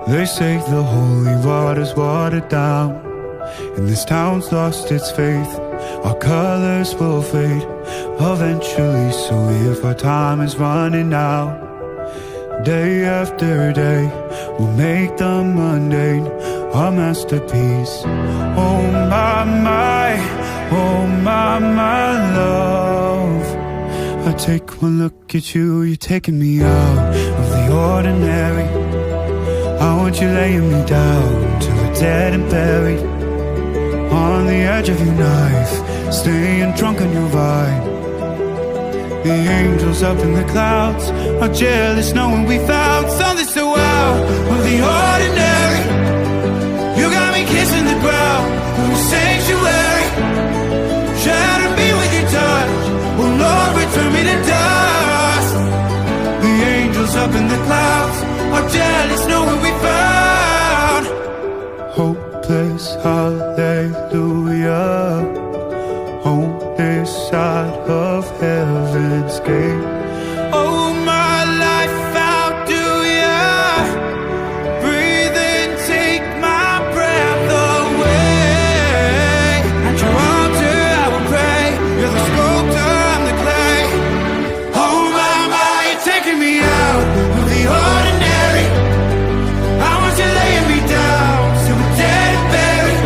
They say the holy water's watered down, and this town's lost its faith. Our colors will fade eventually, so if our time is running out, day after day, we'll make the mundane our masterpiece. Oh my, oh my love. I take one look at you, you're taking me out of the ordinary. I want you laying me down till we're dead and buried on the edge of your knife, staying drunk on your vine. The angels up in the clouds are jealous knowing we found something so out of the ordinary. You got me kissing the ground in the sanctuary. Shatter me with your touch, oh Lord, return me to dust. The angels up in the clouds are jealous knowing we found hopeless hallelujah on this side of heaven's gate. Oh, my life, how do ya breathe and take my breath away? At your altar I will pray, you're the sculptor, I'm the clay. Oh my, you're taking me out of the ordinary. I want you laying me down till we're dead and buried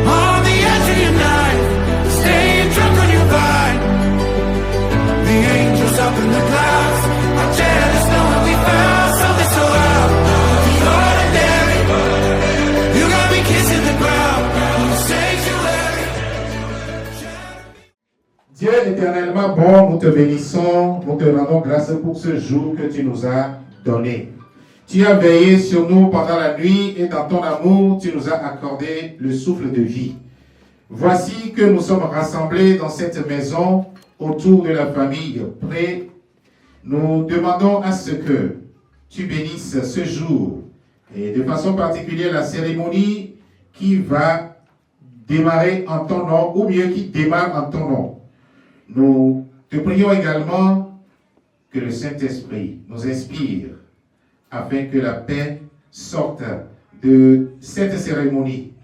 on the edge of your knife, staying drunk on your vine. The angels up in the clouds are jealous knowing we found something so out of the ordinary. You got me kissing the ground in the sanctuary. Dieu éternellement bon, nous te bénissons, nous te rendons grâce pour ce jour que tu nous as donné. Tu as veillé sur nous pendant la nuit et dans ton amour, tu nous as accordé le souffle de vie. Voici que nous sommes rassemblés dans cette maison autour de la famille, près. Nous demandons à ce que tu bénisses ce jour et de façon particulière la cérémonie qui va démarrer en ton nom, ou mieux qui démarre en ton nom. Nous te prions également que le Saint-Esprit nous inspire afin que la paix sorte de cette cérémonie.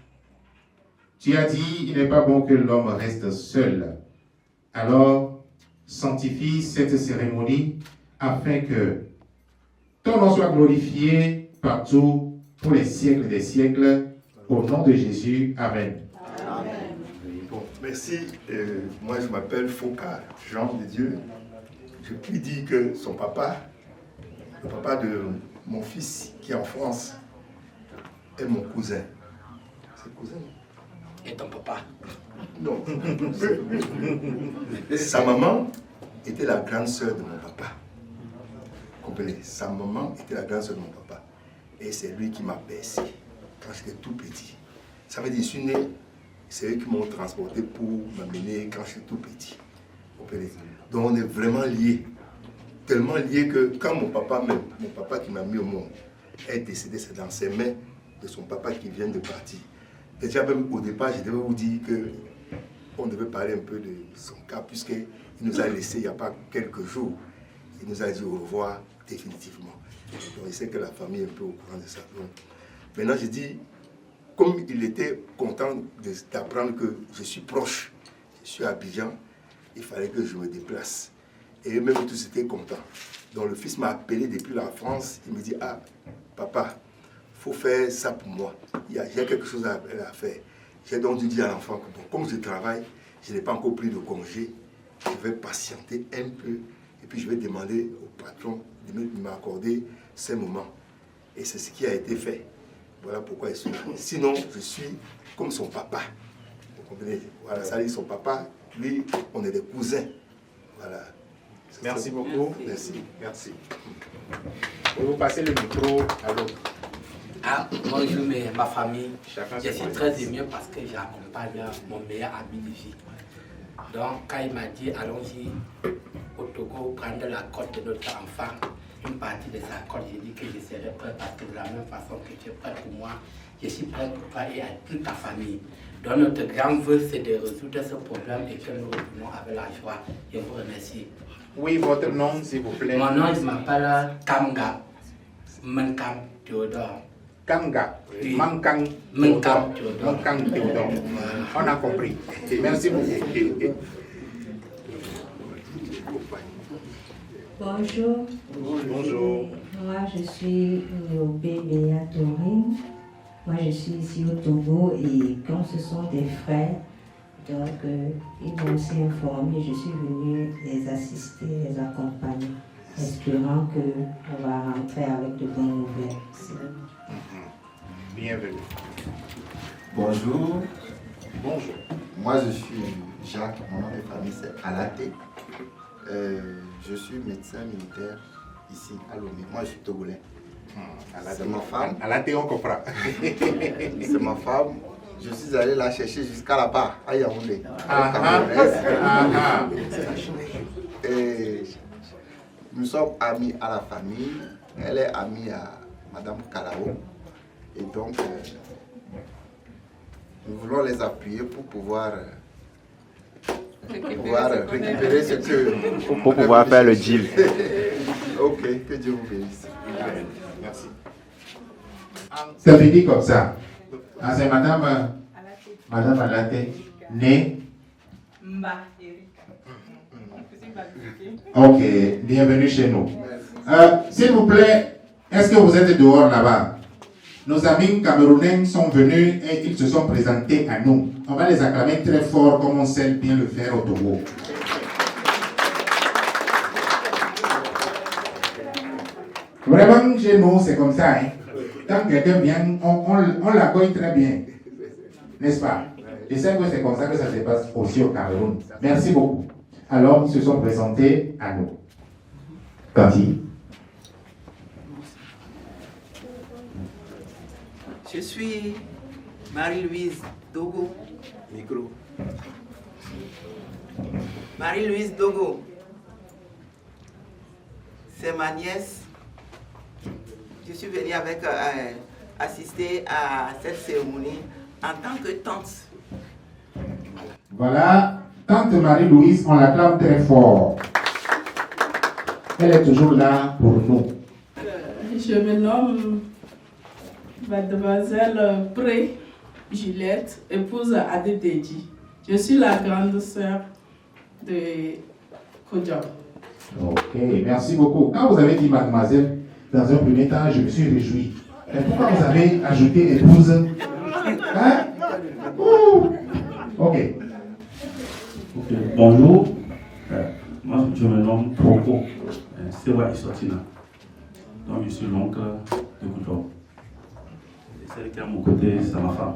Tu as dit, il n'est pas bon que l'homme reste seul. Alors, sanctifie cette cérémonie afin que ton nom soit glorifié partout pour les siècles des siècles. Au nom de Jésus, Amen. Amen. Bon, merci. Moi, je m'appelle Foucault, Jean de Dieu. Je puis dire que son papa, le papa de mon fils qui est en France, est mon cousin. C'est cousin? Et ton papa? Non. Sa maman était la grande sœur de mon papa. Comprenez? Sa maman était la grande sœur de mon papa. Et c'est lui qui m'a bercé quand j'étais tout petit. Ça veut dire, je suis né, c'est eux qui m'ont transporté pour m'amener quand j'étais tout petit. Comprenez? Donc on est vraiment liés. Tellement liés que quand mon papa qui m'a mis au monde, est décédé, c'est dans ses mains de son papa qui vient de partir. Déjà même au départ, je devais vous dire qu'on devait parler un peu de son cas, puisqu'il nous a laissé il n'y a pas quelques jours. Il nous a dit au revoir définitivement. Donc il sait que la famille est un peu au courant de ça. Donc, maintenant, je dis, comme il était content d'apprendre que je suis proche, je suis à Abidjan, il fallait que je me déplace. Et eux-mêmes tous étaient contents. Donc le fils m'a appelé depuis la France, il me dit, ah, papa, il faut faire ça pour moi. Il y a quelque chose à faire. J'ai donc dû dire à l'enfant que bon, comme je travaille, je n'ai pas encore pris de congé, je vais patienter un peu et puis je vais demander au patron de m'accorder ces moments. Et c'est ce qui a été fait. Voilà pourquoi je suis là. Sinon, je suis comme son papa. Vous comprenez? Voilà, ça dit son papa, lui, on est des cousins. Voilà. Merci beaucoup. Merci. Merci. Je vais vous passer le micro à l'autre. Ah, bonjour ma famille. Chacun Je ses suis moyens. très ému parce que j'accompagne mon meilleur ami de vie. Donc, quand il m'a dit allons-y au Togo prendre la cote de notre enfant, une partie de sa cote, j'ai dit que je serais prêt parce que de la même façon que tu es prêt pour moi, je suis prêt pour toi et à toute ta famille. Donc, notre grand vœu, c'est de résoudre ce problème et que nous revenons avec la joie. Je vous remercie. Oui, votre nom, s'il vous plaît. Mon nom, je m'appelle Kamga Menkam Théodore. Kanga. Oui. Mankang Mankang Théodore. Mankang Théodore. On a compris. Merci beaucoup. Bonjour. Bonjour. Moi, je suis Niobé Béa Tourine. Moi, je suis ici au Togo et comme ce sont des frères, donc ils m'ont aussi informé. Je suis venue les assister, les accompagner, espérant qu'on va rentrer avec de bonnes nouvelles. Bienvenue. Bonjour. Bonjour. Moi, je suis Jacques. Mon nom de famille, c'est Alaté. Je suis médecin militaire ici à Lomé. Moi, je suis togolais. C'est ma femme. À la thé, on comprend. C'est ma femme. Je suis allé la chercher jusqu'à là-bas, à Yaoundé. Et nous sommes amis à la famille. Elle est amie à Madame Kalao. Et donc, nous voulons les appuyer pour pouvoir récupérer ce que... Pour pouvoir faire le deal. Ok, que Dieu vous bénisse. Merci. Ça veut dire comme ça. Ah, c'est Madame Alaté, née. Ok, bienvenue chez nous. S'il vous plaît, est-ce que vous êtes dehors là-bas? Nos amis camerounais sont venus et ils se sont présentés à nous. On va les acclamer très fort comme on sait bien le faire au Togo. Vraiment, chez nous, c'est comme ça. Hein. Quand quelqu'un vient, on l'accueille très bien. N'est-ce pas? Je sais que c'est comme ça que ça se passe aussi au Cameroun. Merci beaucoup. Alors, ils se sont présentés à nous. Tanti. Je suis Marie-Louise Dogo. Micro. Marie-Louise Dogo. C'est ma nièce. Je suis venue avec assister à cette cérémonie en tant que tante. Voilà, tante Marie-Louise, on l'acclame très fort. Elle est toujours là pour nous. Je me nomme Mademoiselle Pré Juliette, épouse Adededji. Je suis la grande sœur de Kodjab. Ok, merci beaucoup. Quand vous avez dit mademoiselle, dans un premier temps, je me suis réjoui. Mais pourquoi vous avez ajouté épouse? Hein? Ok. Bonjour, moi je me nomme Proko Sewa Isotina. Donc je suis l'oncle de Koudjou. Celle qui est à mon côté, c'est ma femme.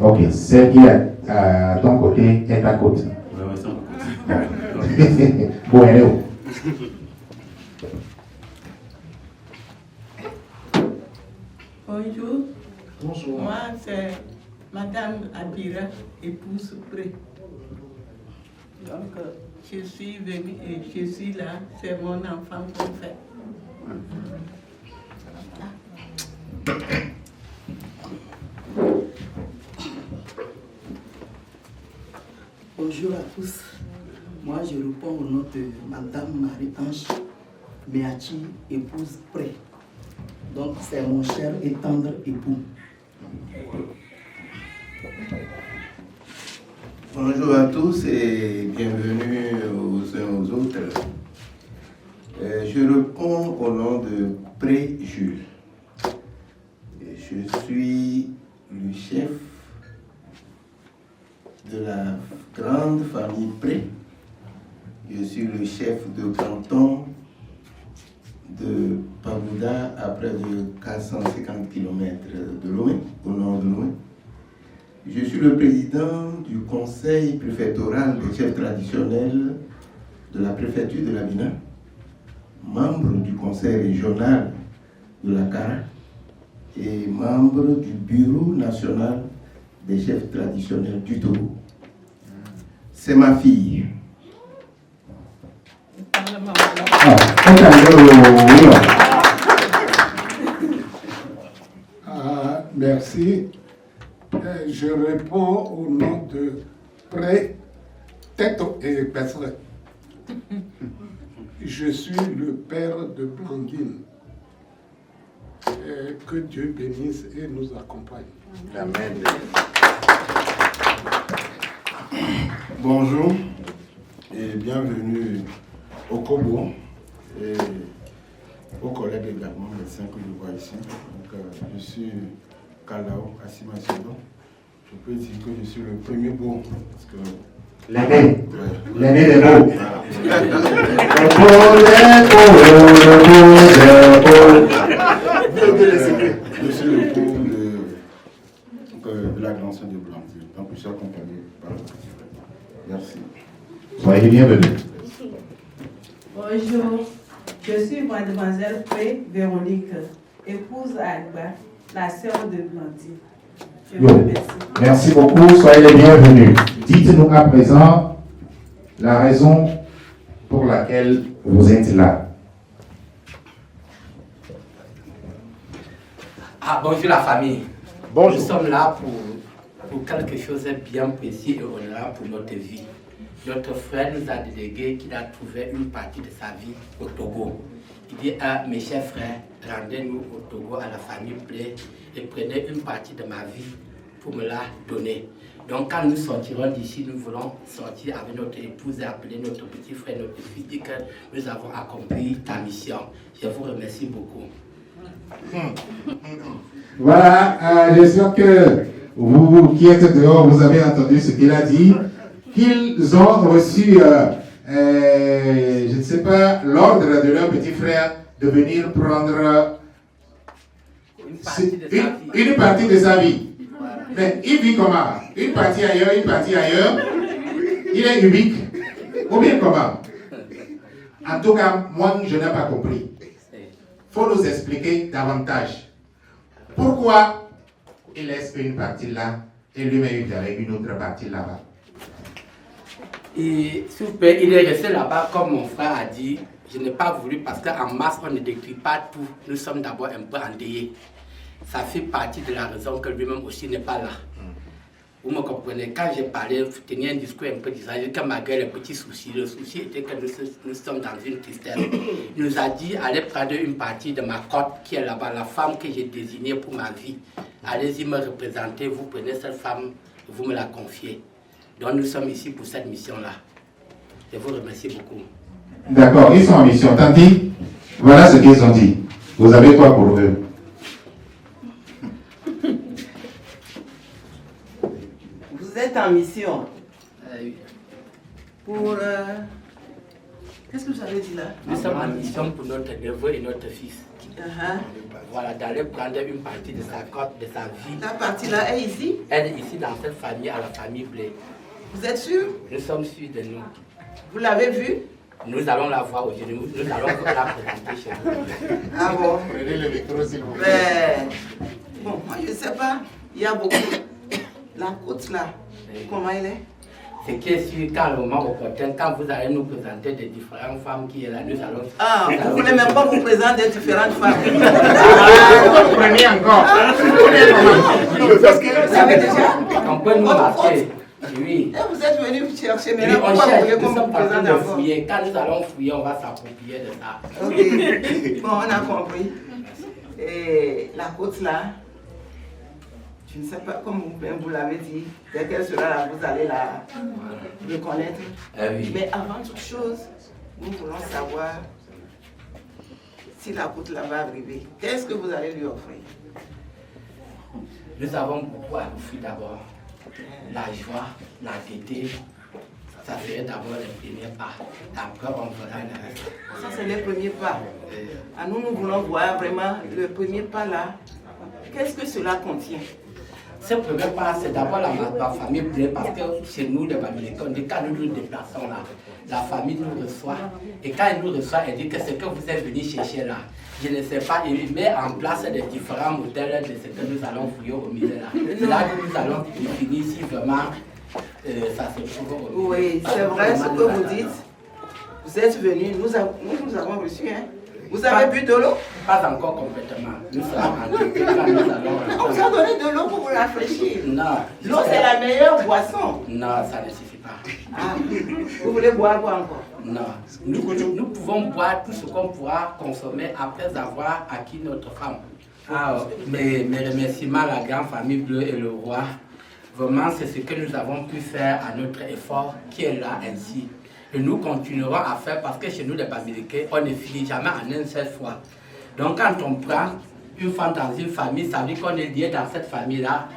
Ok, celle qui est à ton côté est à côté. Oui, c'est mon côté. Bon, elle est où? Bonjour. Bonjour. Moi, c'est Madame Abira, épouse Pré. Donc, je suis venue et je suis là. C'est mon enfant qu'on fait. Bonjour à tous. Moi, je réponds au nom de Madame Marie-Ange Meachi, épouse Pré. Donc, c'est mon cher et tendre époux. Bonjour à tous et bienvenue aux uns aux autres. Je réponds au nom de Pré Jules. Je suis le chef de la grande famille Pré. Je suis le chef de canton de Pabouda à près de 450 km de Lomé, au nord de Lomé. Je suis le président du conseil préfectoral des chefs traditionnels de la préfecture de l'Abina, membre du conseil régional de la Kara et membre du bureau national des chefs traditionnels du Togo. C'est ma fille. Merci. Je réponds au nom de Pré Tête et Pesselet. Je suis le père de Blandine. Que Dieu bénisse et nous accompagne. Amen. Bonjour et bienvenue au Kobo et aux collègues également, médecins que je vois ici. Donc, je suis Kalao Assima Sido. Je peux dire que je suis le premier beau. Parce que L'aîné. Ouais. L'aîné des beaux. Je suis le beau de la grande sœur de Blantyre. Donc, je suis accompagné par le petit frère. Merci. Soyez bienvenus. Bonjour, je suis mademoiselle Pré Véronique, épouse Agba, la sœur de Blantyre. Je vous remercie. Merci beaucoup, soyez les bienvenus. Dites-nous à présent la raison pour laquelle vous êtes là. Ah, bonjour la famille. Bonjour. Nous sommes là pour quelque chose de bien précis et honorable pour notre vie. Notre frère nous a délégué qu'il a trouvé une partie de sa vie au Togo. Il dit à mes chers frères, rendez-nous au Togo à la famille Play et prenez une partie de ma vie pour me la donner. Donc quand nous sortirons d'ici, nous voulons sortir avec notre épouse et appeler notre petit frère, notre fils, et que nous avons accompli ta mission. Je vous remercie beaucoup. Voilà, j'espère que vous qui êtes dehors, vous avez entendu ce qu'il a dit. Qu'ils ont reçu, je ne sais pas, l'ordre de leur petit frère de venir prendre une partie de sa vie. Mais il vit comment? Une partie ailleurs, une partie ailleurs. Il est unique. Ou bien comment? En tout cas, moi, je n'ai pas compris. Il faut nous expliquer davantage. Pourquoi il laisse une partie là et lui-même avec une autre partie là-bas? Et s'il vous plaît, il est resté là-bas comme mon frère a dit. Je n'ai pas voulu parce qu'en masse, on ne décrit pas tout. Nous sommes d'abord un peu endeuillés. Ça fait partie de la raison que lui-même aussi n'est pas là. Vous me comprenez, quand j'ai parlé, vous teniez un discours un peu disant que malgré les petits soucis, le souci était que nous sommes dans une tristesse. Il nous a dit, allez prendre une partie de ma cote qui est là-bas, la femme que j'ai désignée pour ma vie. Allez-y me représenter, vous prenez cette femme, vous me la confiez. Donc nous sommes ici pour cette mission-là. Je vous remercie beaucoup. D'accord, ils sont en mission. Tanti, voilà ce qu'ils ont dit. Vous avez quoi pour eux? Vous êtes en mission. Pour... Qu'est-ce que vous avez dit là? Nous sommes en mission pour notre neveu et notre fils. Voilà, d'aller prendre une partie de sa cote, de sa vie. La partie là est ici? Elle est ici dans cette famille, à la famille Blé. Vous êtes sûr? Nous sommes sûrs de nous. Vous l'avez vue? Nous allons la voir aujourd'hui, nous allons la présenter chez vous. Ah bon? Prenez le micro s'il vous plaît. Bon, moi je ne sais pas, il y a beaucoup. La côte là, comment elle est? Ce qui est sûr, quand le moment opportun, quand vous allez nous présenter des différentes femmes qui sont là, nous allons... Ah, vous ne voulez même pas vous présenter des différentes femmes? Vous prenez encore. Parce que vous savez déjà? On peut nous marquer. Oui. Et vous êtes venu chercher, mais Oui, là, on pourquoi cherche, vous voulez nous qu'on vous sommes en train présente de encore? fouiller. Quand nous allons fouiller, on va s'approprier de ça. Ok, bon, on a compris. Et la côte là, je ne sais pas, comme vous l'avez dit, dès qu'elle sera là, vous allez la reconnaître. Oui. Mais avant toute chose, nous voulons savoir si la côte là va arriver. Qu'est-ce que vous allez lui offrir? Nous avons beaucoup à offrir d'abord. La joie, la gaieté, ça serait d'abord le premier pas. Après, on verra le reste. Ça, c'est les premiers pas. À nous, nous voulons voir vraiment le premier pas là. Qu'est-ce que cela contient? Ce premier pas, c'est d'abord la famille Blé, parce que chez nous, les Bamilekons, quand nous nous déplaçons là, la famille nous reçoit. Et quand elle nous reçoit, elle dit que ce que vous êtes venu chercher là, je ne sais pas, il met en place des différents modèles de ce que nous allons fouiller au milieu là. C'est là que nous allons définir si vraiment ça se trouve au milieu. Oui, c'est vrai ce que vous dites. Vous êtes venus, nous avons reçu, hein? Vous avez bu de l'eau? Pas encore complètement. Nous sommes en train quand nous allons... On vous a donné de l'eau pour vous rafraîchir. Non. L'eau, c'est la meilleure boisson. Non, ça ne suffit pas. Ah, vous voulez boire quoi encore? Non. Nous pouvons boire tout ce qu'on pourra consommer après avoir acquis notre femme. Mes remerciements à la grande famille bleue et le roi. Vraiment, c'est ce que nous avons pu faire à notre effort qui est là ainsi. Et nous continuerons à faire parce que chez nous, les Bamileke, on ne finit jamais en une seule fois. Donc, quand on prend une femme dans une famille, ça veut dire qu'on est lié dans cette famille-là.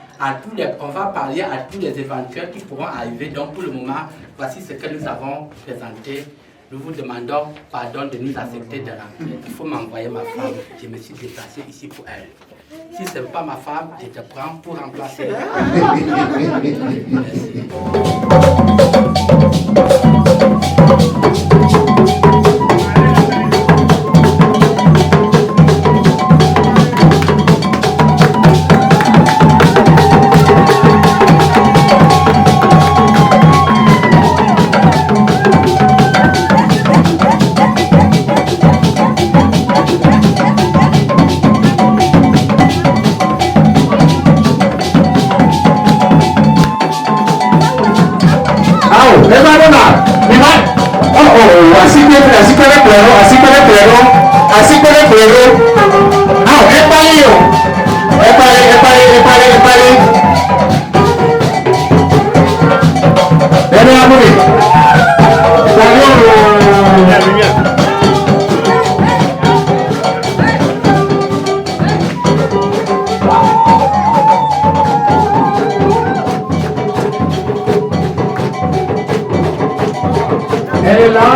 On va parler à tous les éventuels qui pourront arriver. Donc, pour le moment, voici ce que nous avons présenté. Nous vous demandons pardon de nous accepter de rentrer. Il faut m'envoyer ma femme. Je me suis déplacé ici pour elle. Si ce n'est pas ma femme, je te prends pour remplacer. Merci. Elle est là.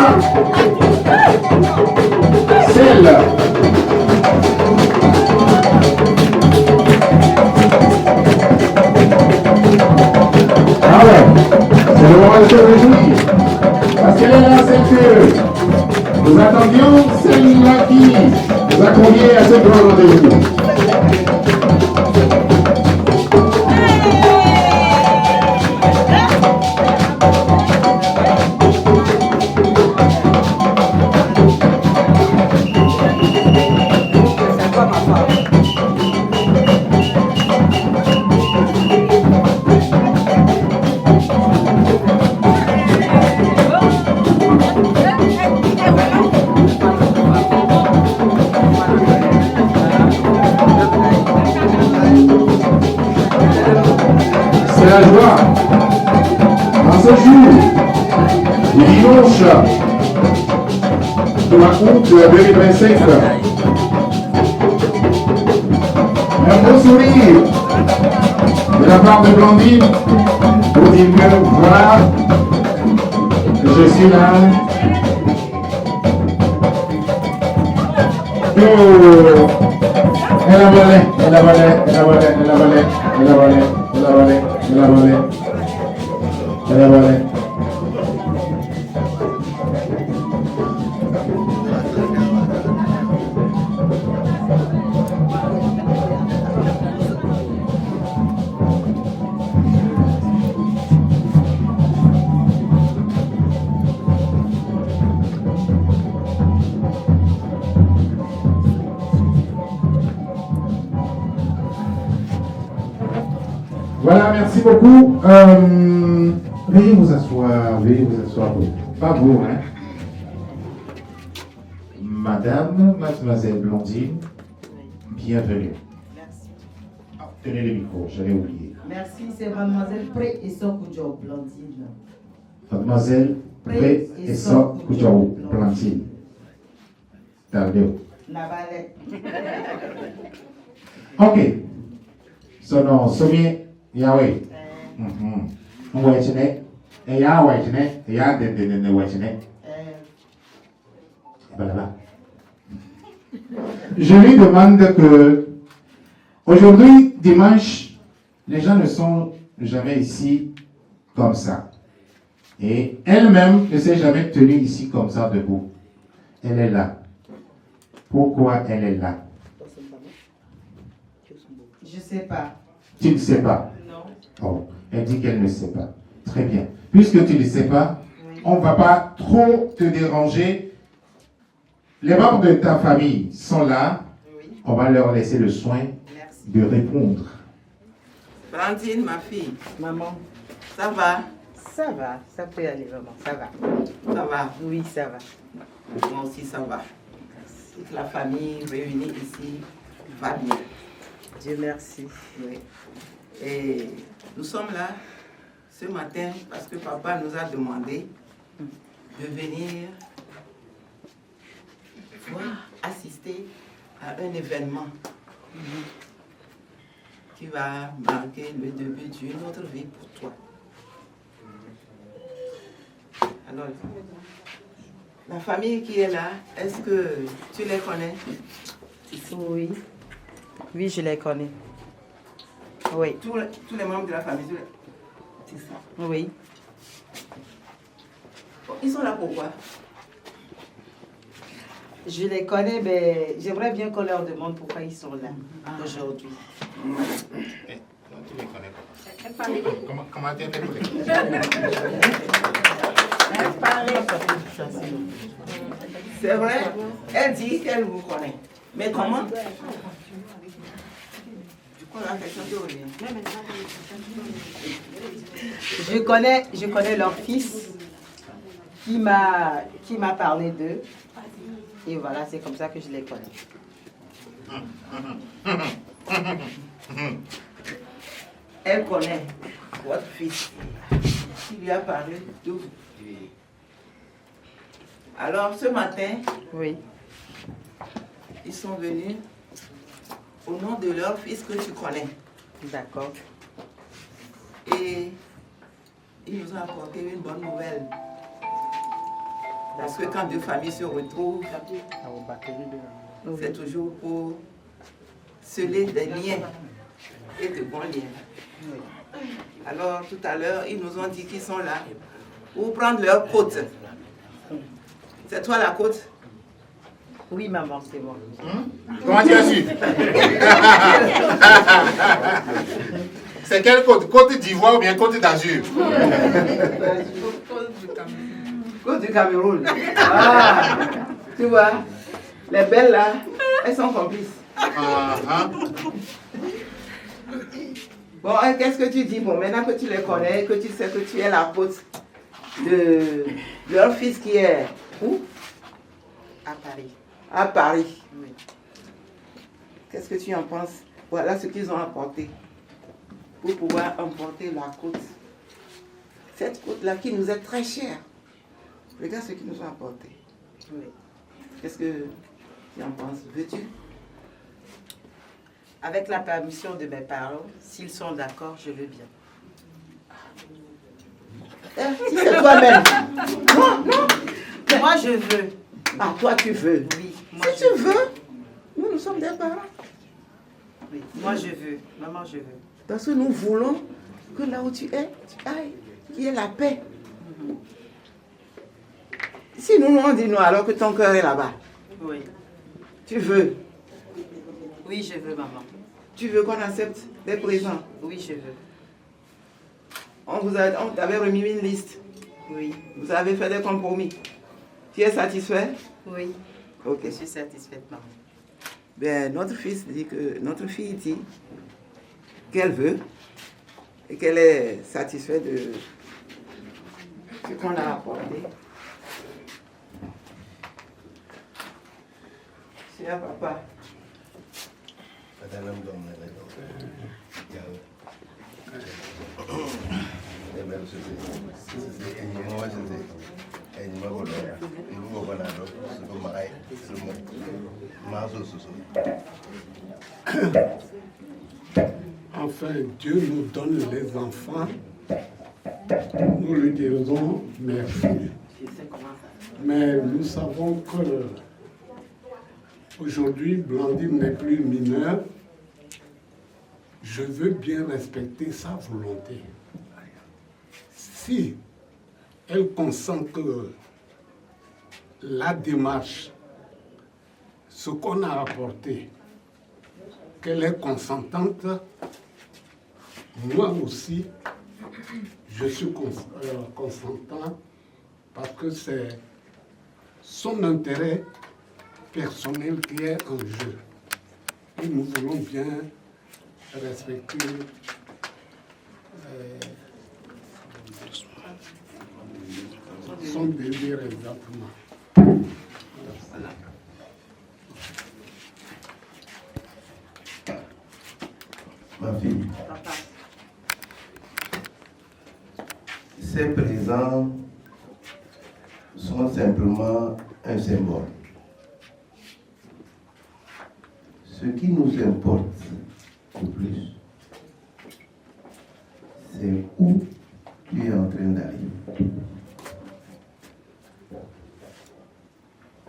Celle. Ah ouais, c'est le moment de se réjouir. Parce qu'elle est là, celle que nous attendions, celle-là qui nous a conviés à ce grand rendez-vous. C'est la joie, en ce jour, du dimanche de la août 2025. Un beau sourire de la part de Blandine pour dire que voilà, je suis là. Oh, elle avalait, elle avalait, elle avalait, elle avalait, elle avalait, elle avalait, elle avalait, elle avalait. Voilà, merci beaucoup. Veuillez vous asseoir, Pas vous, hein. Mademoiselle Blandine, bienvenue. Merci. Tenez le micro, j'avais oublié. Merci, c'est Mademoiselle Pré et Sokoujo Blandine. Mademoiselle Pré et Sokoujo Blandine. Tardeo. Nabalek. Ok. Sono Somi Yahweh. Wachine. Ya wachine. Ya de wachine. Voilà. Je lui demande que aujourd'hui, dimanche, les gens ne sont jamais ici comme ça. Et elle-même ne s'est jamais tenue ici comme ça debout. Elle est là. Pourquoi elle est là? Je ne sais pas. Tu ne sais pas? Non. Oh, elle dit qu'elle ne sait pas. Très bien. Puisque tu ne sais pas, oui, on ne va pas trop te déranger. Les membres de ta famille sont là. Oui. On va leur laisser le soin de répondre. Blandine, ma fille. Maman. Ça va? Ça va, ça peut aller, maman, ça va. Ça va? Oui, ça va. Moi aussi, ça va. Toute la famille réunie ici va bien. Dieu merci. Oui. Et nous sommes là ce matin parce que papa nous a demandé de venir assister à un événement qui va marquer le début d'une autre vie pour toi. Alors, la famille qui est là, est-ce que tu les connais? Oui. Oui, je les connais. Oui. Tous les membres de la famille, c'est ça? Oui. Ils sont là pourquoi? Je les connais, mais j'aimerais bien qu'on leur demande pourquoi ils sont là aujourd'hui. Tu les connais pas. Comment tu appelles C'est vrai, elle dit qu'elle vous connaît. Mais comment? Du coup, la question qui revient. Je connais leur fils qui m'a parlé d'eux. Et voilà, c'est comme ça que je les connais. Elle connaît votre fils qui lui a parlé de vous. Alors, ce matin, oui, ils sont venus au nom de leur fils que tu connais. D'accord. Et ils nous ont apporté une bonne nouvelle. Parce que quand deux familles se retrouvent, c'est toujours pour sceller des liens et de bons liens. Alors, tout à l'heure, ils nous ont dit qu'ils sont là pour prendre leur côte. C'est toi la côte? Oui, maman, c'est moi. Comment tu as su? C'est quelle côte? Côte d'Ivoire ou bien côte d'Azur? Côte du Cameroun. Ah, tu vois, les belles là, elles sont complices. Bon, qu'est-ce que tu dis? Bon, maintenant que tu les connais, que tu sais que tu es la côte de leur fils qui est où? À Paris. À Paris. Oui. Qu'est-ce que tu en penses? Voilà ce qu'ils ont apporté pour pouvoir emporter la côte. Cette côte-là qui nous est très chère. Regarde ce qu'ils nous ont apporté. Oui. Qu'est-ce que tu en penses? Veux-tu? Avec la permission de mes parents, s'ils sont d'accord, je veux bien. Si c'est toi-même. Non, non. Moi, je veux. Ah, toi, tu veux? Oui. Si tu veux, nous sommes des parents. Oui. Moi, je veux. Maman, je veux. Parce que nous voulons que là où tu es, tu ailles, qu'il y ait la paix. Si nous on dit non, alors que ton cœur est là-bas. Oui. Tu veux? Oui, je veux, maman. Tu veux qu'on accepte des présents? Oui, je veux. On t'avait remis une liste. Oui. Vous avez fait des compromis. Tu es satisfait? Oui. Ok. Je suis satisfaite, maman. Ben, notre fille dit qu'elle veut et qu'elle est satisfaite de ce qu'on a apporté. Cher papa. Enfin, Dieu nous donne les enfants. Nous lui disons merci. Mais nous savons que aujourd'hui, Blandine n'est plus mineure. Je veux bien respecter sa volonté. Si elle consent que la démarche, ce qu'on a apporté, qu'elle est consentante, moi aussi, je suis consentant parce que c'est son intérêt personnel qui est en jeu. Et nous voulons bien respecter son désir exactement. ma fille, ces présents sont simplement un symbole. Ce qui nous importe le plus, c'est où tu es en train d'aller.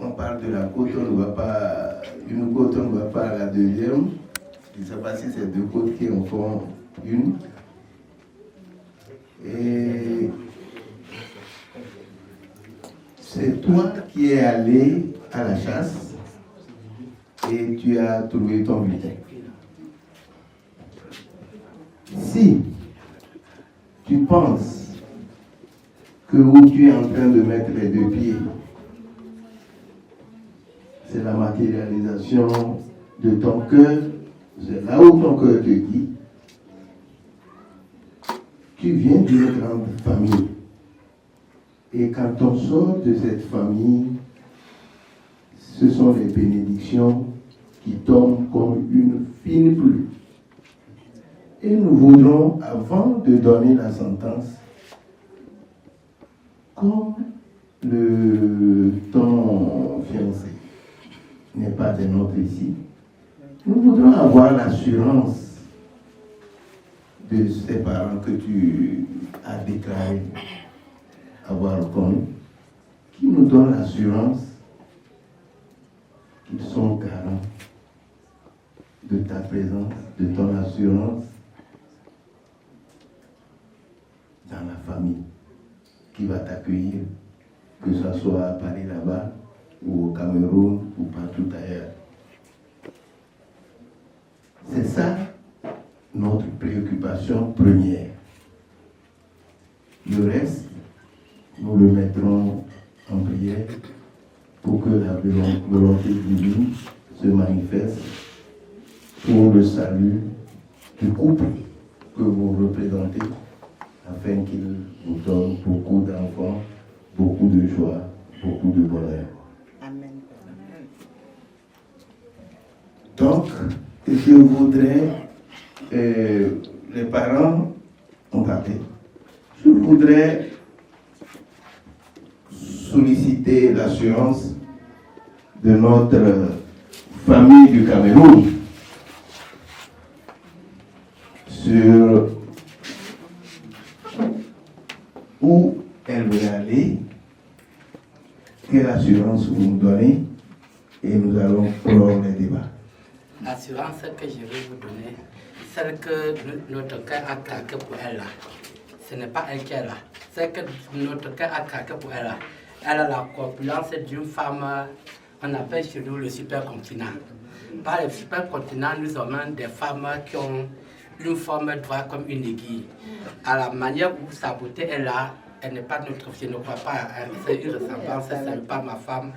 On parle de la côte, on ne va pas, une côte, on ne va pas à la deuxième. Je ne sais pas si c'est deux côtes qui en font une. Et c'est toi qui es allé à la chasse et tu as trouvé ton butin. Si tu penses que où tu es en train de mettre les deux pieds, c'est la matérialisation de ton cœur, c'est là où ton cœur te dit, tu viens d'une grande famille. Et quand on sort de cette famille, ce sont les bénédictions qui tombent comme une fine pluie. Et nous voudrons, avant de donner la sentence, comme ton fiancé n'est pas des nôtres ici, nous voudrons avoir l'assurance de ces parents que tu as déclaré avoir reconnu, qui nous donnent l'assurance qu'ils sont garants de ta présence, de ton assurance dans la famille qui va t'accueillir, que ce soit à Paris là-bas, ou au Cameroun, ou partout ailleurs. C'est ça notre préoccupation première. Le reste, nous le mettrons en prière pour que la volonté divine se manifeste pour le salut du couple que vous représentez, afin qu'il vous donne beaucoup d'enfants, beaucoup de joie, beaucoup de bonheur. Amen. Donc, je voudrais, les parents ont parlé, je voudrais solliciter l'assurance de notre famille du Cameroun sur où elle veut aller, quelle assurance vous nous donnez, et nous allons prendre les débats. L'assurance que je vais vous donner, celle que notre cœur a craqué pour elle là, ce n'est pas elle qui est là, c'est que notre cœur a craqué pour elle là. Elle a la corpulence d'une femme, on appelle chez nous le supercontinent. Par le supercontinent, nous avons des femmes qui ont une forme droite comme une aiguille. À la manière où sa beauté est là, elle n'est pas notre, je ne crois pas, c'est une ressemblance, ce n'est pas ma femme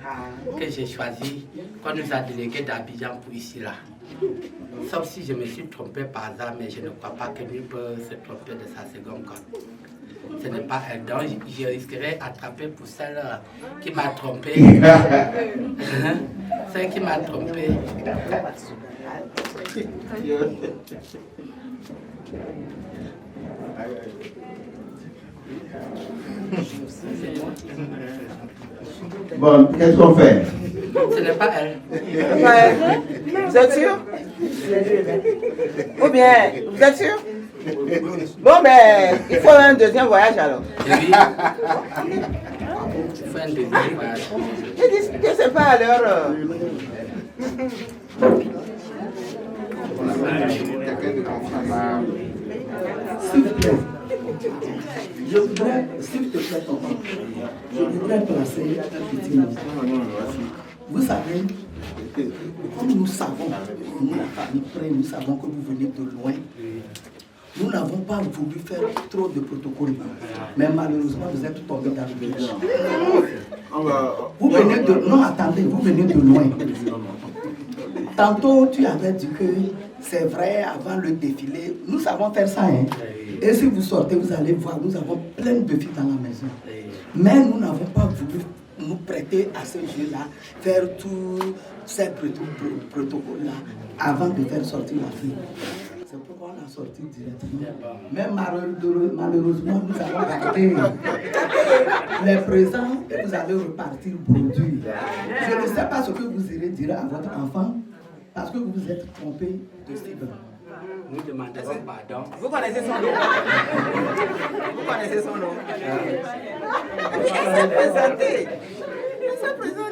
que j'ai choisie, qu'on nous a délégué d'Abidjan pour ici là. Sauf si je me suis trompé par hasard, mais je ne crois pas que lui peut se tromper de sa seconde corde. Ce n'est pas elle, donc je risquerais d'attraper pour celle qui m'a trompé. Celle qui m'a trompé. Bon, qu'est-ce qu'on fait? Ce n'est pas elle. Vous êtes sûr? Ou bien, vous êtes sûr? Bon, ben, il faut un deuxième voyage alors. Oui. Il faut un deuxième voyage. Ils disent que c'est pas à l'heure. S'il te plaît, je voudrais, s'il te plaît, je voudrais placer un petit mot. Vous savez, comme nous savons, nous, la famille près, nous savons que vous venez de loin, nous n'avons pas voulu faire trop de protocoles. Mais malheureusement, vous êtes tombés dans le piège. Vous venez de... Non, attendez, vous venez de loin. Tantôt, tu avais dit que c'est vrai, avant le défilé, nous savons faire ça. Hein? Et si vous sortez, vous allez voir, nous avons plein de filles dans la maison. Mais nous n'avons pas voulu nous prêter à ce jeu-là, faire tous ces protocoles-là, avant de faire sortir la fille. C'est pourquoi on a sorti directement. Même malheureusement, nous allons garder les présents et vous allez repartir produire. Je ne sais pas ce que vous irez dire à votre enfant parce que vous vous êtes trompé de cible. Nous demanderons pardon. Vous connaissez son nom? Vous connaissez son nom? Il s'est présenté. Il s'est présenté.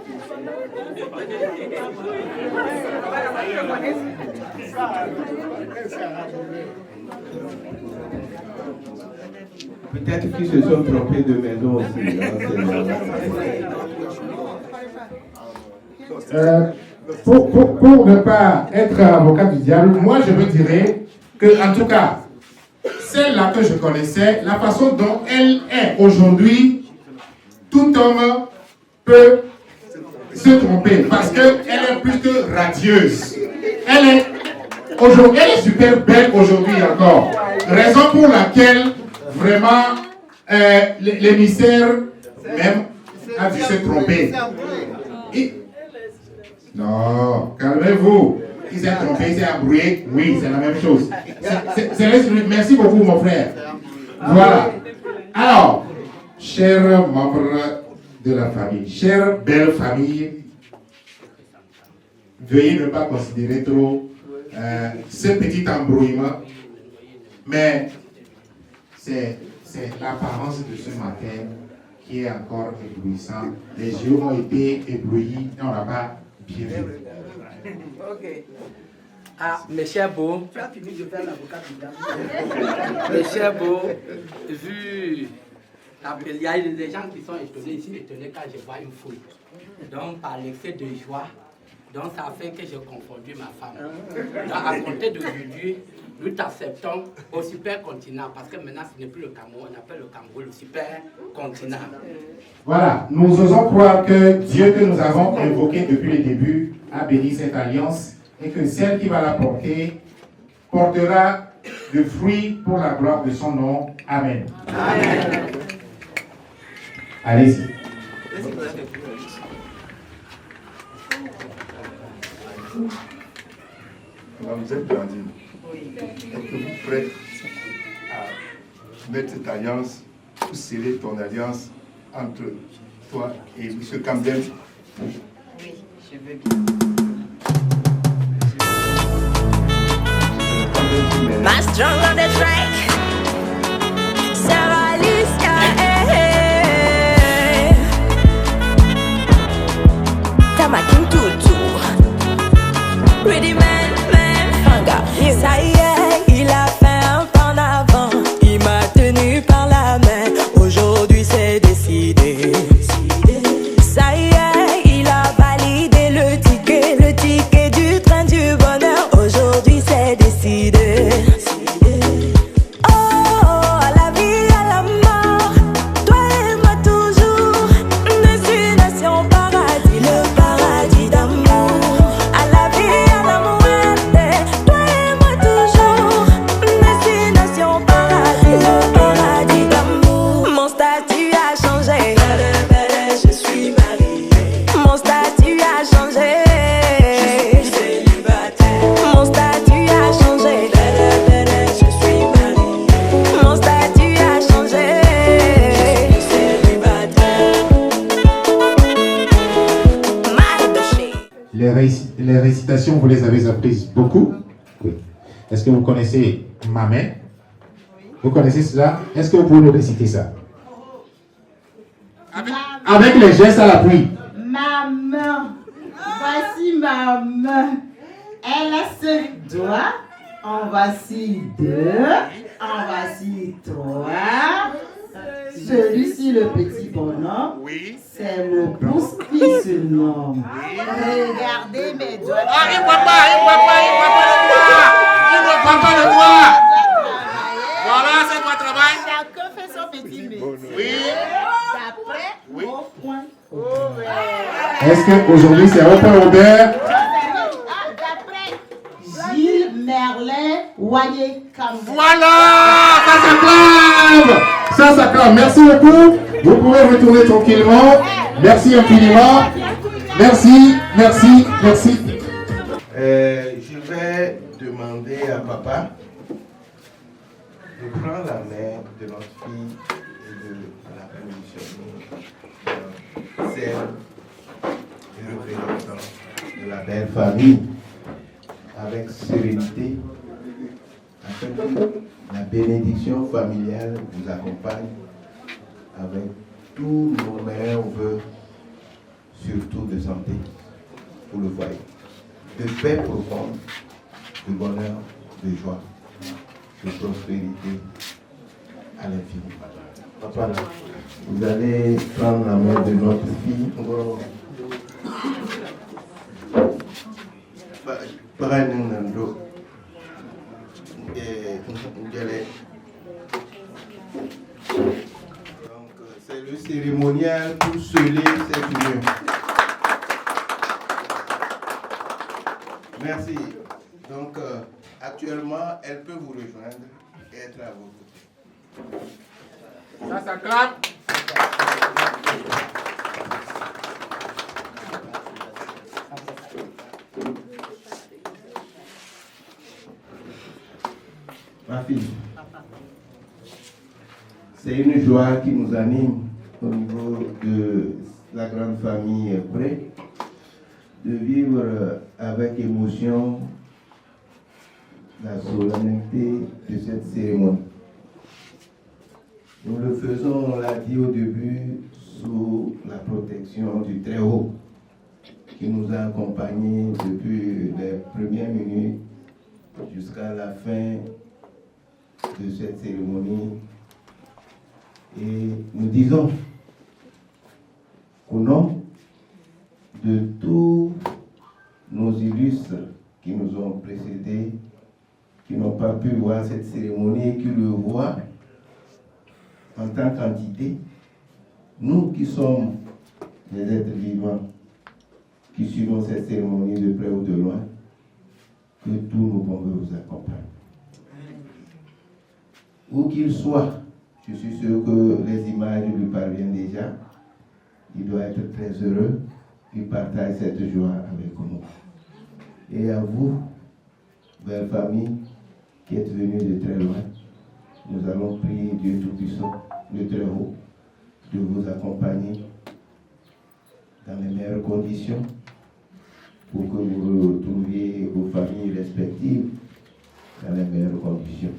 Peut-être qu'ils se sont trompés de maison aussi. Pour ne pas être avocat du diable, moi je me dirais que, en tout cas, celle-là que je connaissais, la façon dont elle est aujourd'hui, tout homme peut se tromper parce qu'elle est plus que radieuse. Elle est super belle aujourd'hui encore. Raison pour laquelle vraiment l'émissaire même a dû se tromper. Non, calmez-vous. Il s'est trompé, il s'est embrouillé. Oui, c'est la même chose. Merci beaucoup, mon frère. Voilà. Alors, chers membres de la famille, chère belle famille, veuillez ne pas considérer trop ce petit embrouillement, mais c'est l'apparence de ce matin qui est encore éblouissant. Les yeux ont été éblouis et on n'a pas bien vu. Ok. Ah, mes chers beaux. Tu as fini de faire l'avocat du diable. Mes chers beaux, vu. Il y a des gens qui sont étonnés ici, étonnés quand je vois une foule. Donc, par l'excès de joie, donc ça a fait que j'ai confondu ma femme. Donc, à compter d'aujourd'hui, nous t'acceptons au supercontinent, parce que maintenant ce n'est plus le Cameroun, on appelle le Cameroun le supercontinent. Voilà, nous osons croire que Dieu que nous avons invoqué depuis le début a béni cette alliance et que celle qui va la porter portera de fruits pour la gloire de son nom. Amen. Amen. Allez-y. Vous êtes Blandine. Êtes-vous prête à mettre cette alliance, ou sceller ton alliance entre toi et M. Camden? Oui, je veux bien. My strong on the track. Sarah Alicia, Tamakin Tutu. Pretty man, fanga. Ça y est, il a fait un pas en avant. Il m'a tenu par la main. Aujourd'hui c'est décidé. Ça y est, il a validé le ticket du train du bonheur. Aujourd'hui c'est décidé. Les récitations, vous les avez apprises beaucoup? Oui. Est-ce que vous connaissez ma main? Vous connaissez cela? Est-ce que vous pouvez nous réciter ça? Avec les gestes à l'appui. Ma main. Voici ma main. Elle a 5 doigts. En voici 2. En voici 3. Celui-ci, le petit bonhomme, c'est le pouce qui se nomme. Regardez mes doigts. Ah, il ne voit pas le doigt. Voilà, c'est votre travail. Chacun fait son petit métier. Oui. D'après au point. Est-ce qu'aujourd'hui c'est au point au beurre? D'après Gilles Merlin Wayé Campbell. Voilà, ça s'acclame. Merci beaucoup. Vous pouvez retourner tranquillement. Merci infiniment. Merci. Je vais demander à papa prends la main de notre fille et de la positionner dans celle du représentant de la belle famille avec sérénité, afin que la bénédiction familiale vous accompagne avec tous nos meilleurs vœux, surtout de santé pour le foyer, de paix profonde, de bonheur, de joie, de prospérité à l'infini. Papa, vous allez prendre la main de notre fille. Donc, c'est le cérémonial pour sceller cette union. Merci. Donc, actuellement, elle peut vous rejoindre et être à vos côtés. Ça claque. Ma fille, c'est une joie qui nous anime au niveau de la grande famille Pré, de vivre avec émotion la solennité de cette cérémonie. Nous le faisons, on l'a dit au début, sous la protection du Très-Haut, qui nous a accompagnés depuis les premières minutes jusqu'à la fin de cette cérémonie. Et nous disons au nom de tous nos illustres qui nous ont précédés, qui n'ont pas pu voir cette cérémonie et qui le voient en tant qu'entité, nous qui sommes des êtres vivants, qui suivons cette cérémonie de près ou de loin, que tous nos bons voeux vous accompagnent. Où qu'il soit, je suis sûr que les images lui parviennent déjà. Il doit être très heureux. Il partage cette joie avec nous. Et à vous, belle famille, qui êtes venus de très loin, nous allons prier Dieu Tout-Puissant, le Très-Haut, de vous accompagner dans les meilleures conditions pour que vous retrouviez vos familles respectives dans les meilleures conditions.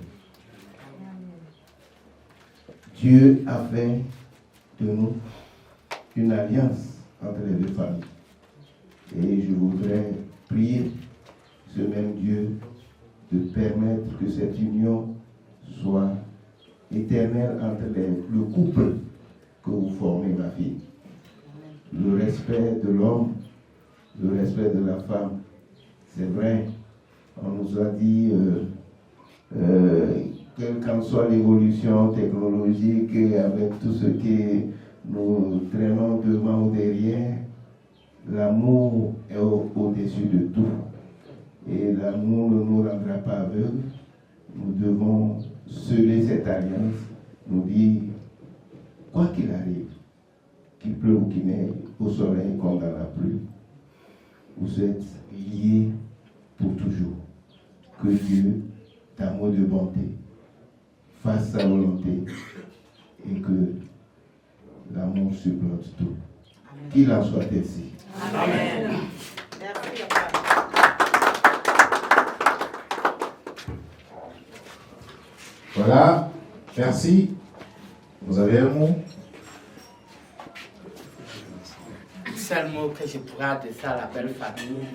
Dieu a fait de nous une alliance entre les deux familles. Et je voudrais prier ce même Dieu de permettre que cette union soit éternelle entre le couple que vous formez, ma fille. Le respect de l'homme, le respect de la femme. C'est vrai, on nous a dit, quelle qu'en soit l'évolution technologique, avec tout ce que nous traînons devant ou derrière, l'amour est au-dessus de tout. Et l'amour ne nous rendra pas aveugles. Nous devons sceller cette alliance, nous dire, quoi qu'il arrive, qu'il pleuve ou qu'il neige, au soleil comme dans la pluie, vous êtes liés pour toujours. Que Dieu, d'amour de bonté, fasse sa volonté et que l'amour supplante tout. Qu'il en soit ainsi. Amen. Merci. Voilà, merci. Vous avez un mot? Seul mot que je pourrais adresser à la belle famille,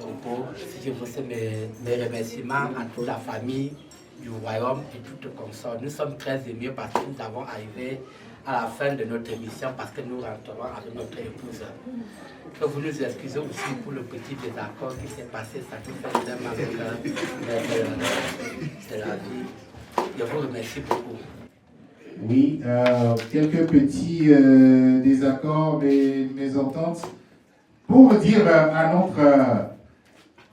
si je vous fais mes remerciements à toute la famille du royaume et toute consort. Nous sommes très émus parce que nous avons arrivé à la fin de notre émission parce que nous rentrerons avec notre épouse. Que vous nous excusez aussi pour le petit désaccord qui s'est passé, ça nous fait vraiment de la vie. Je vous remercie beaucoup. Oui, quelques petits désaccords, mésententes. Pour dire à notre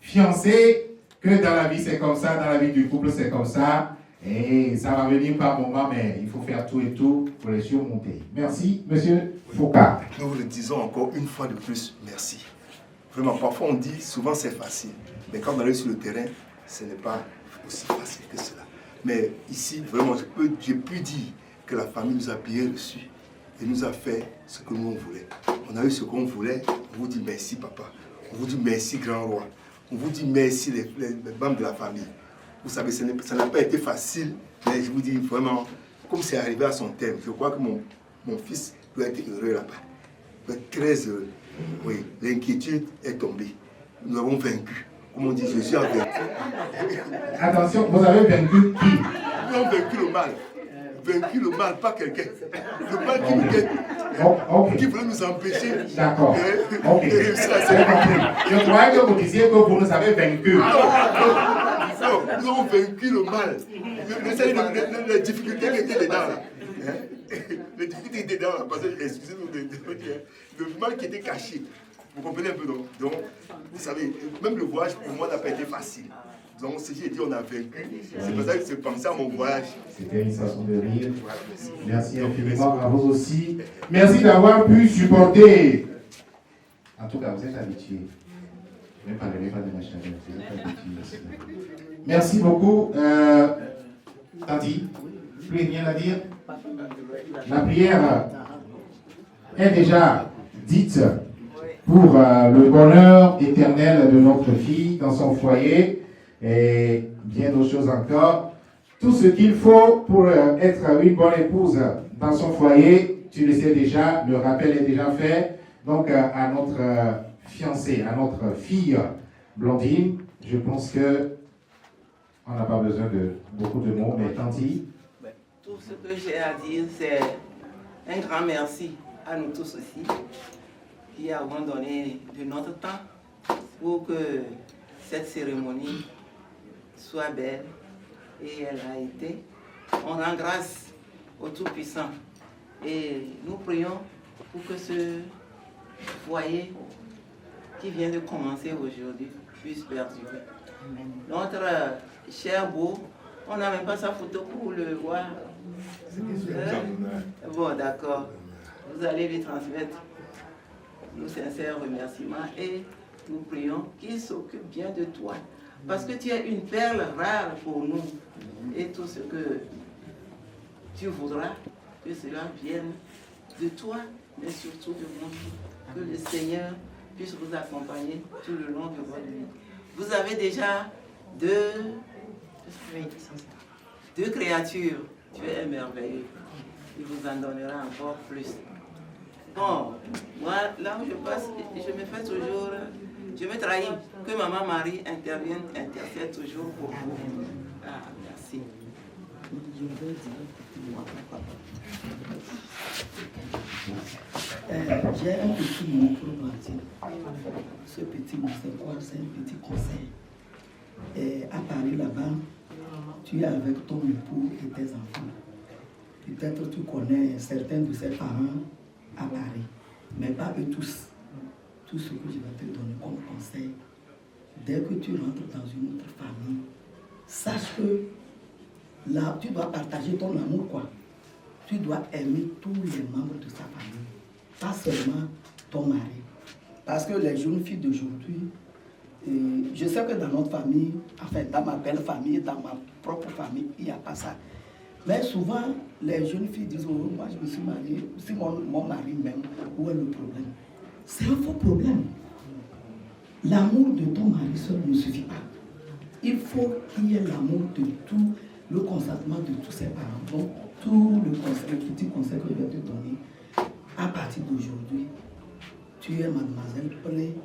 fiancé que dans la vie c'est comme ça, dans la vie du couple c'est comme ça, et ça va venir par moment, mais il faut faire tout et tout pour les surmonter. Merci, monsieur Foucault. Nous vous le disons encore une fois de plus, merci. Vraiment, parfois on dit, souvent c'est facile, mais quand on arrive sur le terrain, ce n'est pas aussi facile que cela. Mais ici, vraiment, j'ai pu dire que la famille nous a bien reçus et nous a fait ce que nous on voulait. On a eu ce qu'on voulait. On vous dit merci, papa. On vous dit merci, grand roi. On vous dit merci, les membres de la famille. Vous savez, ça n'a pas été facile, mais je vous dis vraiment, comme c'est arrivé à son terme, je crois que mon fils doit être heureux là-bas. Il doit être très heureux. Oui, l'inquiétude est tombée. Nous avons vaincu. Comme on dit, je suis vaincu. Attention, vous avez vaincu qui? Nous avons vaincu le mal. Vaincu le mal, pas quelqu'un. Le mal qui nous guette. Qui voulait nous empêcher de réussir à se compris. Je croyais que vous disiez que vous nous avez vaincu. Non, nous avons vaincu le mal. Les difficultés qui étaient dedans là. Les difficultés étaient dedans là. Parce que, excusez-nous, le mal qui était caché. Vous comprenez un peu donc, vous savez, même le voyage pour moi n'a pas été facile. Donc, ce que j'ai dit, on a vaincu. C'est pour ça que j'ai pensé à mon voyage. C'était une façon de rire. Merci infiniment à vous aussi. Merci d'avoir pu supporter. En tout cas, vous êtes habitués. Ne parlerez pas de ma chaleur. Vous êtes habitués. Merci beaucoup. Tati, plus rien à dire. La prière est déjà dite pour le bonheur éternel de notre fille dans son foyer. Et bien d'autres choses encore. Tout ce qu'il faut pour être une bonne épouse dans son foyer, tu le sais déjà, le rappel est déjà fait. Donc à notre fiancée, à notre fille Blandine, je pense que on n'a pas besoin de beaucoup de mots, mais Tanti. Tout ce que j'ai à dire, c'est un grand merci à nous tous aussi, qui avons donné de notre temps pour que cette cérémonie soit belle, et elle a été. On rend grâce au Tout-Puissant et nous prions pour que ce foyer qui vient de commencer aujourd'hui puisse perdurer. Notre cher beau, on n'a même pas sa photo pour le voir. Bon, d'accord. Vous allez lui transmettre nos sincères remerciements et nous prions qu'il s'occupe bien de toi. Parce que tu es une perle rare pour nous. Et tout ce que tu voudras, que cela vienne de toi, mais surtout de moi. Que le Seigneur puisse vous accompagner tout le long de votre vie. Vous avez déjà deux créatures. Dieu est merveilleux. Il vous en donnera encore plus. Bon, moi, là où je passe, je me fais toujours... Je me trahis que Maman Marie intercède toujours pour vous. Ah, merci. Je veux dire, j'ai un petit mot pour Blandine. Ce petit mot, c'est quoi? C'est un petit conseil. À Paris, là-bas, tu es avec ton époux et tes enfants. Peut-être tu connais certains de ses parents à Paris, mais pas eux tous. Tout ce que je vais te donner comme conseil, dès que tu rentres dans une autre famille, sache que là, tu dois partager ton amour, quoi. Tu dois aimer tous les membres de sa famille, pas seulement ton mari. Parce que les jeunes filles d'aujourd'hui, je sais que dans notre famille, enfin dans ma belle famille, dans ma propre famille, il n'y a pas ça. Mais souvent, les jeunes filles disent, oh, moi je me suis mariée, si mon mari m'aime, où est le problème? C'est un faux problème. L'amour de ton mari seul ne suffit pas. Il faut qu'il y ait l'amour de tout, le consentement de tous ses parents. Donc, tout le petit conseil que je vais te donner, à partir d'aujourd'hui, tu es mademoiselle Plé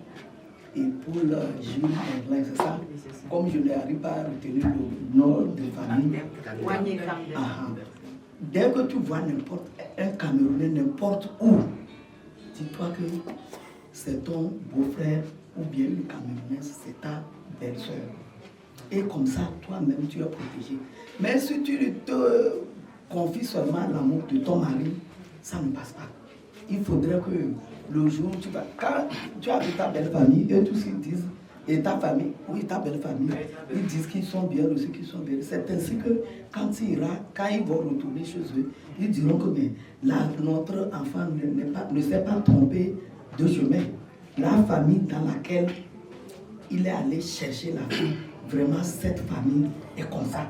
et pour Jules Merlin, c'est ça? Comme je n'arrive pas à retenir le nom de famille. Dès que tu vois un Camerounais n'importe où, dis-toi que c'est ton beau-frère ou bien une Camerounaise, c'est ta belle-sœur. Et comme ça, toi-même, tu es protégé. Mais si tu te confies seulement à l'amour de ton mari, ça ne passe pas. Il faudrait que le jour où tu vas... Quand tu as avec ta belle famille, et tous ils disent, et ta famille, oui, ta belle famille, ils disent qu'ils sont bien aussi, qu'ils sont bien. C'est ainsi que quand ils vont retourner chez eux, ils diront que mais, là, notre enfant ne s'est pas trompé de chemin. La famille dans laquelle il est allé chercher la fille, vraiment cette famille est comme ça.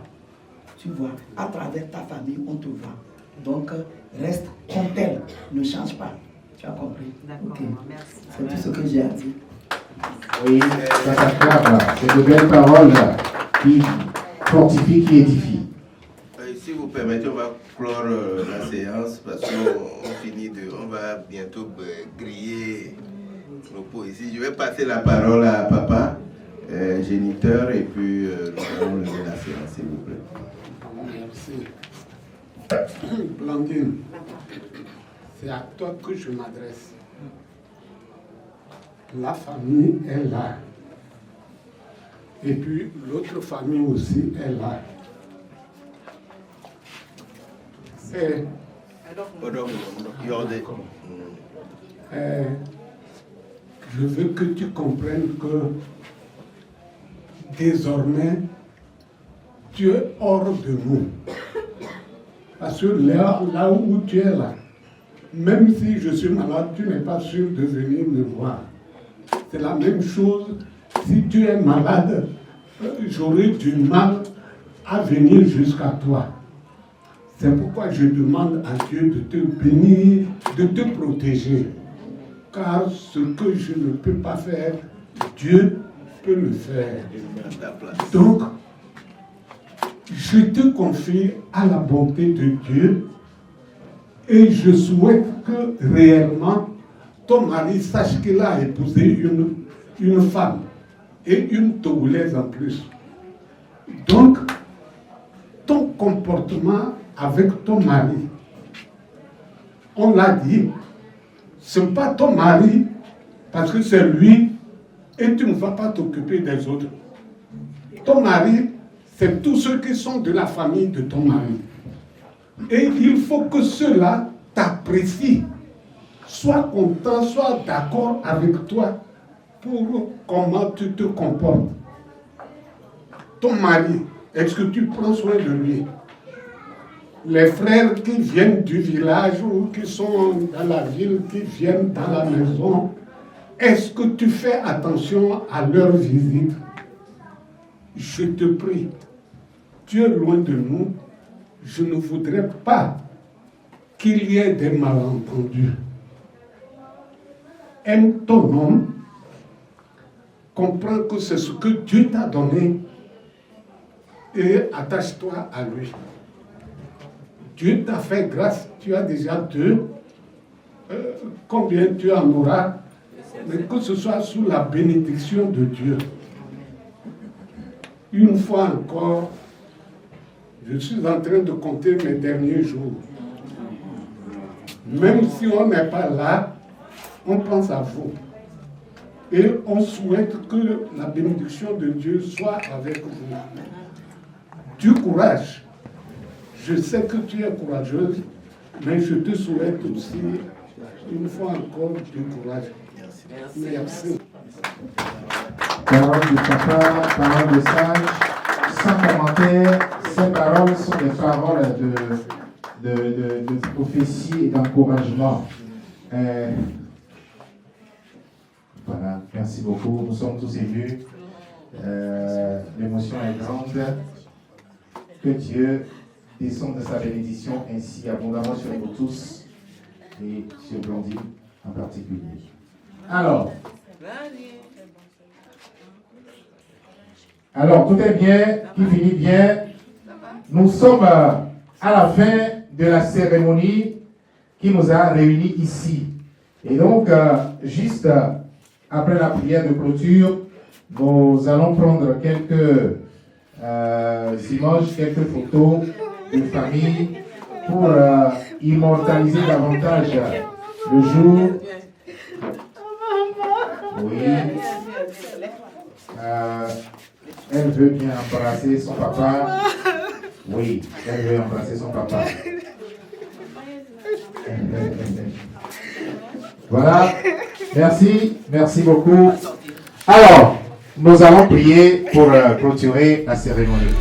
Tu vois, à travers ta famille, on te voit. Donc, reste comme tel, ne change pas. Tu as compris? D'accord, okay. Merci. C'est tout ce que j'ai à dire. Oui, ça s'acclame. C'est de belles paroles qui fortifient, qui édifient. Si vous permettez, on va clore la séance parce qu'on va bientôt griller nos pots ici. Je vais passer la parole à papa, géniteur, et puis nous allons lever la séance, s'il vous plaît. Merci. Blandine, c'est à toi que je m'adresse. La famille est là. Et puis l'autre famille aussi est là. Je veux que tu comprennes que désormais, tu es hors de nous. Parce que là où tu es là, même si je suis malade, tu n'es pas sûr de venir me voir. C'est la même chose, si tu es malade, j'aurai du mal à venir jusqu'à toi. C'est pourquoi je demande à Dieu de te bénir, de te protéger. Car ce que je ne peux pas faire, Dieu peut le faire. Donc, je te confie à la bonté de Dieu et je souhaite que réellement ton mari sache qu'il a épousé une femme et une Togolaise en plus. Donc, ton comportement avec ton mari, on l'a dit, ce n'est pas ton mari parce que c'est lui et tu ne vas pas t'occuper des autres. Ton mari, c'est tous ceux qui sont de la famille de ton mari. Et il faut que ceux-là t'apprécient, soient contents, soient d'accord avec toi pour comment tu te comportes. Ton mari, est-ce que tu prends soin de lui? Les frères qui viennent du village ou qui sont dans la ville, qui viennent dans la maison, est-ce que tu fais attention à leur visite? Je te prie, tu es loin de nous, je ne voudrais pas qu'il y ait des malentendus. Aime ton homme, comprends que c'est ce que Dieu t'a donné et attache-toi à lui. Dieu t'a fait grâce, tu as déjà 2. Combien tu en auras? Mais que ce soit sous la bénédiction de Dieu. Une fois encore, je suis en train de compter mes derniers jours. Même si on n'est pas là, on pense à vous. Et on souhaite que la bénédiction de Dieu soit avec vous. Du courage. Je sais que tu es courageuse, mais je te souhaite aussi, une fois encore, du courage. Merci. Parole du papa, parole de sage, sans commentaire, ces paroles sont des paroles de prophétie et d'encouragement. Voilà, merci beaucoup. Nous sommes tous émus. L'émotion est grande. Que Dieu descende de sa bénédiction ainsi abondamment sur nous tous et sur Blandine en particulier. Alors, tout est bien, qui finit bien. Nous sommes à la fin de la cérémonie qui nous a réunis ici. Et donc, juste après la prière de clôture, nous allons prendre quelques images, quelques photos de famille pour immortaliser davantage le jour. Oui. Elle veut bien embrasser son papa. Oui, elle veut embrasser son papa. Voilà. Merci beaucoup. Alors, nous allons prier pour clôturer la cérémonie.